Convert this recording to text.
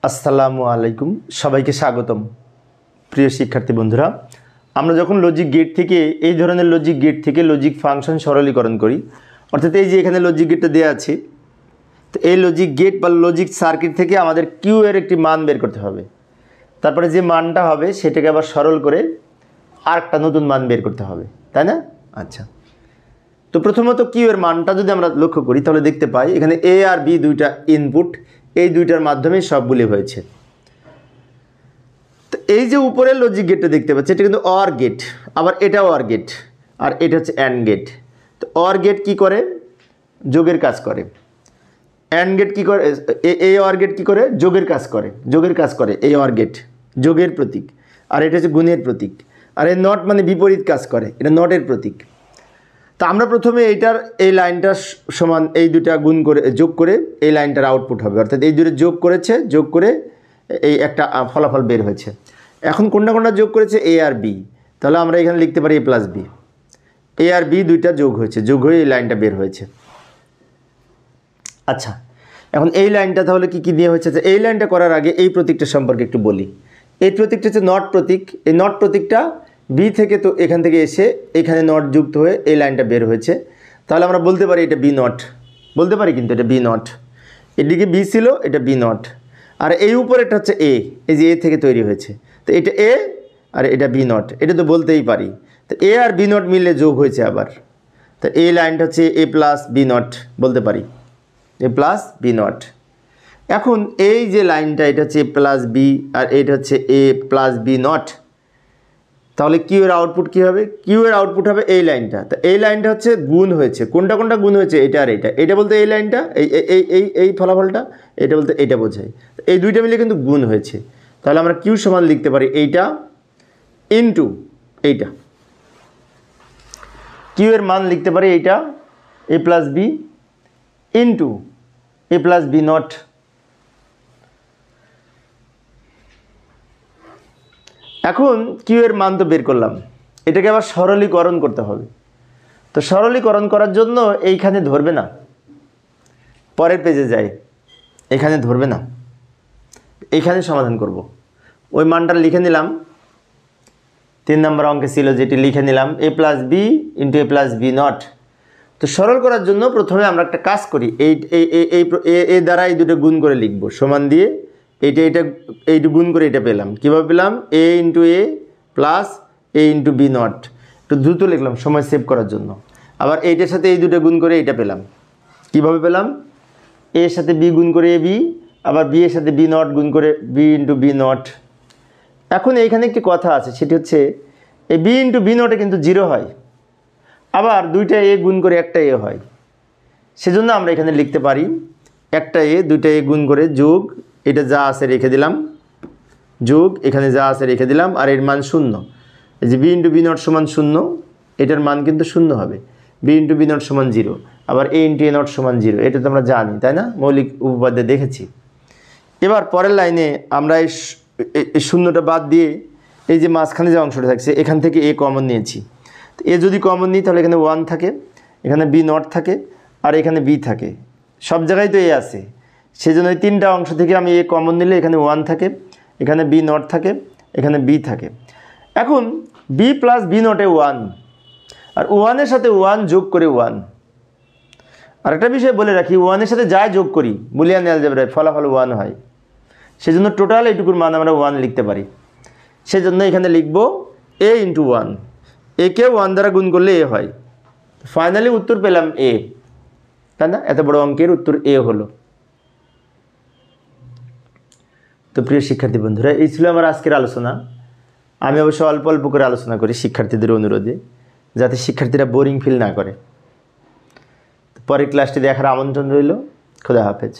আসসালামু আলাইকুম, সবাইকে স্বাগতম। প্রিয় শিক্ষার্থী বন্ধুরা, আমরা যখন লজিক গেট থেকে এই ধরনের লজিক গেট থেকে লজিক ফাংশন সরলীকরণ করি, অর্থাৎ এই যে এখানে লজিক গেটটা দেওয়া আছে, তো এই লজিক গেট বা লজিক সার্কিট থেকে আমাদের কিউ এর একটি মান বের করতে হবে। তারপরে যে মানটা হবে সেটাকে আবার সরল করে আরেকটা নতুন মান বের করতে হবে, তাই না? আচ্ছা, তো প্রথমত কিউ এর মানটা যদি আমরা লক্ষ্য করি তাহলে দেখতে পাই এখানে এ আর বি দুইটা ইনপুট, এই দুইটার মাধ্যমে সবগুলি হয়েছে। তো এই যে উপরের লজিক গেটটা দেখতে পাচ্ছি, এটা কিন্তু অর গেট, আবার এটাও অর গেট, আর এটা হচ্ছে অ্যান্ড গেট। তো অর গেট কি করে? যোগের কাজ করে। অ্যান্ড গেট কি করে? এই অর গেট কি করে? যোগের কাজ করে, যোগের কাজ করে। এই অর গেট যোগের প্রতীক, আর এটা হচ্ছে গুণের প্রতীক। আর এই নট মানে বিপরীত কাজ করে, এটা নটের প্রতীক। তা আমরা প্রথমে এইটার এই লাইনটা সমান এই দুটা গুণ করে যোগ করে এই লাইনটার আউটপুট হবে, অর্থাৎ এই দুটো যোগ করেছে, যোগ করে এই একটা ফলাফল বের হয়েছে। এখন কোনটা কোনটা যোগ করেছে? এ আর বি। তাহলে আমরা এখানে লিখতে পারি এ প্লাস বি। এ আর বি দুইটা যোগ হয়েছে, যোগ হয়ে এই লাইনটা বের হয়েছে। আচ্ছা, এখন এই লাইনটা তাহলে কি কি দিয়ে হয়েছে? এই লাইনটা করার আগে এই প্রতীকটা সম্পর্কে একটু বলি। এই প্রতীকটা হচ্ছে নট প্রতীক। এই নট প্রতীকটা বি থেকে, তো এখান থেকে এসে এখানে নট যুক্ত হয়ে এই লাইনটা বের হয়েছে। তাহলে আমরা বলতে পারি এটা বি নট, বলতে পারি, কিন্তু এটা বি নট। এদিকে বি ছিল, এটা বি নট। আর এই উপরেটা হচ্ছে এ, এই যে এ থেকে তৈরি হয়েছে, তো এটা এ আর এটা বি নট, এটা তো বলতেই পারি। তো এ আর বি নট মিলে যোগ হয়েছে আবার, তো এই লাইনটা হচ্ছে এ প্লাস বি নট, বলতে পারি এ প্লাস বি নট। এখন এই যে লাইনটা, এটা হচ্ছে এ প্লাস বি আর এটা হচ্ছে এ প্লাস বি নট। তাহলে কিউ এর আউটপুট কী হবে? কিউ এর আউটপুট হবে এই লাইনটা। তো এই লাইনটা হচ্ছে গুণ হয়েছে। কোনটা কোনটা গুণ হয়েছে? এটা আর এইটা। এটা বলতে এই লাইনটা, এই ফলাফলটা, এটা বলতে এইটা বোঝায়। এই দুইটা মিলে কিন্তু গুণ হয়েছে। তাহলে আমরা কিউ সমান লিখতে পারি এইটা ইনটু এইটা। কিউ এর মান লিখতে পারি এইটা A plus B into A plus B not. এখন কিউ এর মান তো বের করলাম, এটাকে আবার সরলীকরণ করতে হবে। তো সরলীকরণ করার জন্য এইখানে ধরবে না, পরের পেজে যায়, এখানে ধরবে না, এইখানে সমাধান করব। ওই মানটা লিখে নিলাম, 3 নম্বর অঙ্কে ছিল যেটি, লিখে নিলাম A plus B into A plus B not. তো সরল করার জন্য প্রথমে আমরা একটা কাজ করি, এই দ্বারা এই দুটো গুণ করে লিখব, সমান দিয়ে এইটা গুণ করে এটা পেলাম। কীভাবে পেলাম? A into A plus A into B not. একটু দ্রুত লিখলাম সময় সেভ করার জন্য। আবার এইটার সাথে এই দুটো গুণ করে এটা পেলাম। কীভাবে পেলাম? এর সাথে বি গুণ করে এ বি, আবার বি এর সাথে বি নট গুণ করে বি ইন্টু বি নট। এখন এইখানে একটি কথা আছে, সেটি হচ্ছে এই বি ইন্টু বি নটে কিন্তু 0 হয়, আবার দুইটা এ গুণ করে একটা এ হয়। সেজন্য আমরা এখানে লিখতে পারি একটা এ দুইটা এ গুণ করে যোগ, এটা যা আছে রেখে দিলাম, যোগ এখানে যা আছে রেখে দিলাম, আর এর মান 0। এই যে বি ইন্টু বি নট সমান 0, এটার মান কিন্তু 0 হবে। বি ইন্টু বি নট সমান 0, আবার এ ইন্টু এ নট সমান 0, এটা তো আমরা জানি, তাই না? মৌলিক উপপাদ্যে দেখেছি। এবার পরের লাইনে আমরা এই শূন্যটা বাদ দিয়ে এই যে মাঝখানে যে অংশটা থাকছে এখান থেকে এ কমন নিয়েছি। তো এ যদি কমন নিই তাহলে এখানে 1 থাকে, এখানে বি নট থাকে, আর এখানে বি থাকে। সব জায়গায় তো এ আছে, সেজন্য এই 3টা অংশ থেকে আমি এ কমন নিলে এখানে 1 থাকে, এখানে বি নট থাকে, এখানে বি থাকে। এখন বি প্লাস বি নটে 1, আর 1-এর সাথে 1 যোগ করে 1। আর একটা বিষয় বলে রাখি, 1-এর সাথে যাই যোগ করি বুলিয়ান অ্যালজেব্রায় ফলাফল 1 হয়। সেজন্য টোটাল এইটুকুর মান আমরা 1 লিখতে পারি। সেজন্য এখানে লিখব এ ইন্টু 1, একে 1 দ্বারা গুণ করলে এ হয়। ফাইনালি উত্তর পেলাম এ, তাই না? এত বড় অঙ্কের উত্তর এ হলো। তো প্রিয় শিক্ষার্থী বন্ধুরা, এই ছিল আমার আজকের আলোচনা। আমি অবশ্য অল্প অল্প করে আলোচনা করি শিক্ষার্থীদের অনুরোধে, যাতে শিক্ষার্থীরা বোরিং ফিল না করে। পরের ক্লাসটি দেখার আমন্ত্রণ রইল। খোদা হাফেজ।